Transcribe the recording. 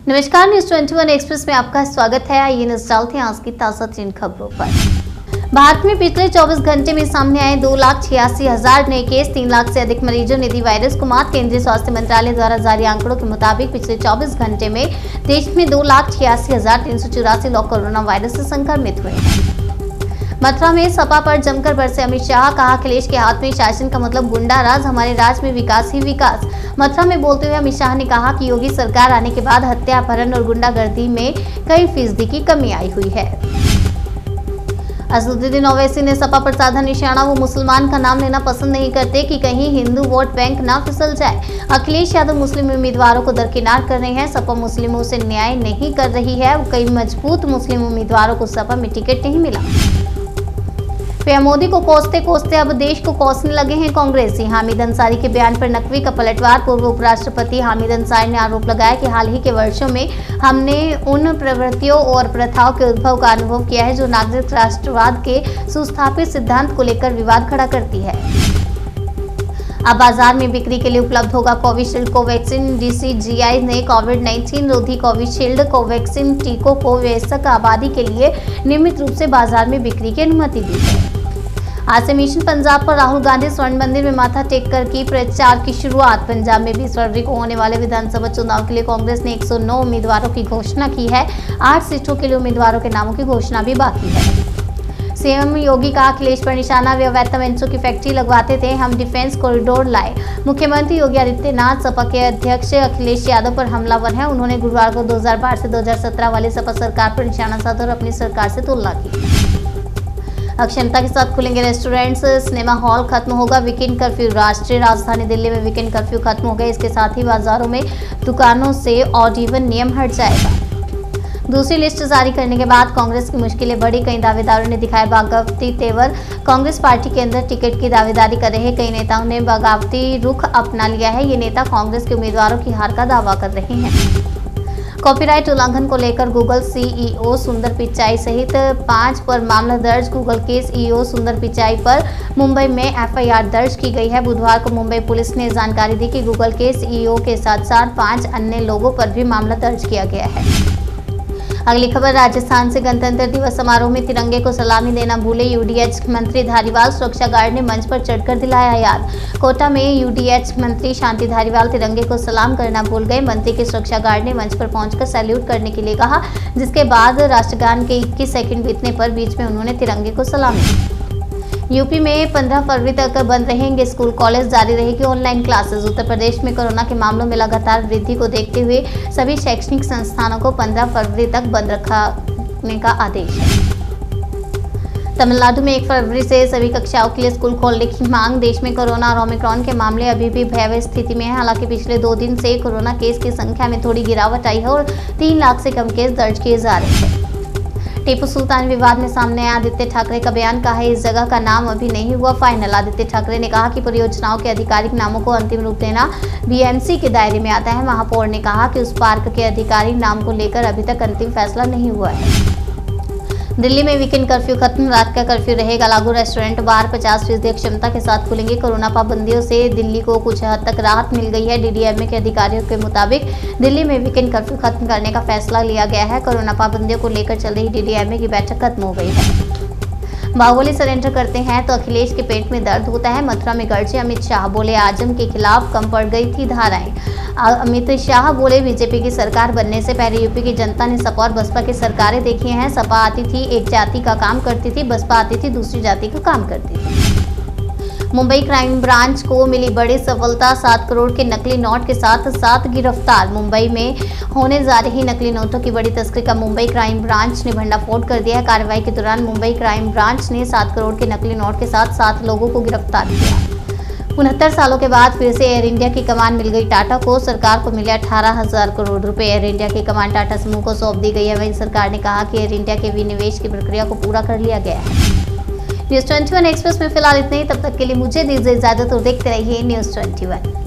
नमस्कार, news 21 express में आपका स्वागत है। आइए नजर डालते हैं आज की ताजा 3 खबरों पर। भारत में पिछले 24 घंटे में सामने आए 2,86,000 नए केस, 3 लाख से अधिक मरीजों ने दी वायरस को मात। केंद्रीय स्वास्थ्य मंत्रालय द्वारा जारी आंकड़ों के मुताबिक पिछले 24 घंटे में देश में 2,86,384 लोग कोरोना वायरस से संक्रमित हुए हैं। मथुरा में सपा पर जमकर बरसे अमित शाह, कहा अखिलेश के हाथ में शासन का मतलब गुंडा राज, हमारे राज में विकास ही विकास। मथुरा में बोलते हुए अमित शाह ने कहा कि योगी सरकार आने के बाद हत्या, अपहरण और गुंडागर्दी में कई फीसदी की कमी आई हुई है। असदुद्दीन ओवैसी ने सपा पर साधा निशाना, वो मुसलमान का नाम लेना पसंद नहीं करते कि कहीं हिंदू वोट बैंक ना फिसल जाए। अखिलेश यादव मुस्लिम उम्मीदवारों को दरकिनार कर रहे हैं, सपा मुस्लिमों से न्याय नहीं कर रही है। कई मजबूत मुस्लिम उम्मीदवारों को सपा में टिकट नहीं मिला। पीएम मोदी को कोसते कोसते अब देश को कोसने लगे हैं कांग्रेसी। हामिद अंसारी के बयान पर नकवी का पलटवार। पूर्व उपराष्ट्रपति हामिद अंसारी ने आरोप लगाया कि हाल ही के वर्षों में हमने उन प्रवृत्तियों और प्रथाओं के उद्भव का अनुभव किया है जो नागरिक राष्ट्रवाद के सुस्थापित सिद्धांत को लेकर विवाद खड़ा करती है। अब बाजार में बिक्री के लिए उपलब्ध होगा कोविशील्ड कोवैक्सीन। डीसीजीआई ने कोविड-19 रोधी कोविशील्ड कोवैक्सीन टीकों को वयस्क आबादी के लिए नियमित रूप से बाजार में बिक्री की अनुमति दी है। आज से मिशन पंजाब पर राहुल गांधी स्वर्ण मंदिर में माथा टेक कर की प्रचार की शुरुआत। पंजाब में 20 फरवरी को होने वाले विधानसभा चुनाव के लिए कांग्रेस ने 109 उम्मीदवारों की घोषणा की है। 8 सीटों के लिए उम्मीदवारों के नामों की घोषणा भी बाकी है। सीएम योगी का अखिलेश पर निशाना, वे अवैध तमंचों की फैक्ट्री लगवाते थे, हम डिफेंस कॉरिडोर लाए। मुख्यमंत्री योगी आदित्यनाथ सपा के अध्यक्ष अखिलेश यादव पर हमलावर हैं। उन्होंने गुरुवार को 2012 से 2017 वाली सपा सरकार पर निशाना साधा और अपनी सरकार से तुलना की। अक्षमता के साथ खुलेंगे रेस्टोरेंट्स, सिनेमा हॉल, खत्म होगा वीकेंड कर्फ्यू। राष्ट्रीय राजधानी दिल्ली में वीकेंड कर्फ्यू खत्म हो गया। इसके साथ ही बाजारों में दुकानों से ऑड इवन नियम हट जाएगा। दूसरी लिस्ट जारी करने के बाद कांग्रेस की मुश्किलें बढ़ी। कई दावेदारों ने दिखाए बगावती तेवर। कांग्रेस पार्टी के अंदर टिकट की दावेदारी कर रहे कई नेताओं ने बगावती रुख अपना लिया है। ये नेता कांग्रेस के उम्मीदवारों की हार का दावा कर रहे हैं। कॉपीराइट उल्लंघन को लेकर गूगल सीईओ सुंदर पिचाई सहित 5 पर मामला दर्ज। गूगल के सीईओ सुंदर पिचाई पर मुंबई में एफआईआर दर्ज की गई है। बुधवार को मुंबई पुलिस ने जानकारी दी कि गूगल के सीईओ के साथ साथ 5 अन्य लोगों पर भी मामला दर्ज किया गया है। अगली खबर, राजस्थान से गणतंत्र दिवस समारोह में तिरंगे को सलामी देना भूले यूडीएच मंत्री धारीवाल। सुरक्षा गार्ड ने मंच पर चढ़कर दिलाया याद। कोटा में यूडीएच मंत्री शांति धारीवाल तिरंगे को सलाम करना भूल गए। मंत्री के सुरक्षा गार्ड ने मंच पर पहुंचकर सैल्यूट करने के लिए कहा, जिसके बाद राष्ट्रगान के 21 सेकंड बीतने पर बीच में उन्होंने तिरंगे को सलामी दी। यूपी में 15 फरवरी तक बंद रहेंगे स्कूल कॉलेज, जारी रहेगी ऑनलाइन क्लासेस। उत्तर प्रदेश में कोरोना के मामलों में लगातार वृद्धि को देखते हुए सभी शैक्षणिक संस्थानों को 15 फरवरी तक बंद रखने का आदेश है। तमिलनाडु में 1 फरवरी से सभी कक्षाओं के लिए स्कूल खोलने की मांग। देश में कोरोना और ओमिक्रॉन के मामले अभी भी भयावह स्थिति में है। हालांकि पिछले 2 दिन से कोरोना केस की संख्या में थोड़ी गिरावट आई है और 3 लाख से कम केस दर्ज किए जा रहे हैं। टीपू सुल्तान विवाद में सामने आया आदित्य ठाकरे का बयान, कहा है इस जगह का नाम अभी नहीं हुआ फाइनल। आदित्य ठाकरे ने कहा कि परियोजनाओं के आधिकारिक नामों को अंतिम रूप देना बीएमसी के दायरे में आता है। महापौर ने कहा कि उस पार्क के आधिकारिक नाम को लेकर अभी तक अंतिम फैसला नहीं हुआ है। दिल्ली में वीकेंड कर्फ्यू खत्म, रात का कर्फ्यू रहेगा लागू। रेस्टोरेंट बार 50% क्षमता के साथ खुलेंगे। कोरोना पाबंदियों से दिल्ली को कुछ हद तक राहत मिल गई है। डीडीएमए के अधिकारियों के मुताबिक दिल्ली में वीकेंड कर्फ्यू खत्म करने का फैसला लिया गया है। कोरोना पाबंदियों को लेकर चल रही डीडीएमए की बैठक खत्म हो गई है। बाहुबली सरेंडर करते हैं तो अखिलेश के पेट में दर्द होता है। मथुरा में गरजे अमित शाह, बोले आजम के खिलाफ कम पड़ गई थी धाराएं। अमित शाह बोले बीजेपी की सरकार बनने से पहले यूपी की जनता ने सपा और बसपा की सरकारें देखी हैं। सपा आती थी एक जाति का काम करती थी, बसपा आती थी दूसरी जाति का काम करती थी। मुंबई क्राइम ब्रांच को मिली बड़ी सफलता, 7 करोड़ के नकली नोट के साथ 7 गिरफ्तार। मुंबई में होने जा रही नकली नोटों की बड़ी तस्करी का मुंबई क्राइम ब्रांच ने भंडाफोड़ कर दिया है। कार्रवाई के दौरान मुंबई क्राइम ब्रांच ने 7 करोड़ के नकली नोट के साथ 7 लोगों को गिरफ्तार किया। 69 सालों के बाद फिर से एयर इंडिया की कमान मिल गई टाटा को। सरकार को मिले 18,000 करोड़ रुपए। एयर इंडिया की कमान टाटा समूह को सौंप दी गई है। वहीं सरकार ने कहा कि एयर इंडिया के विनिवेश की प्रक्रिया को पूरा कर लिया गया है। न्यूज 21 एक्सप्रेस में फिलहाल इतना ही। तब तक के लिए मुझे दीजिए इजाजत और देखते रहिए न्यूज 21।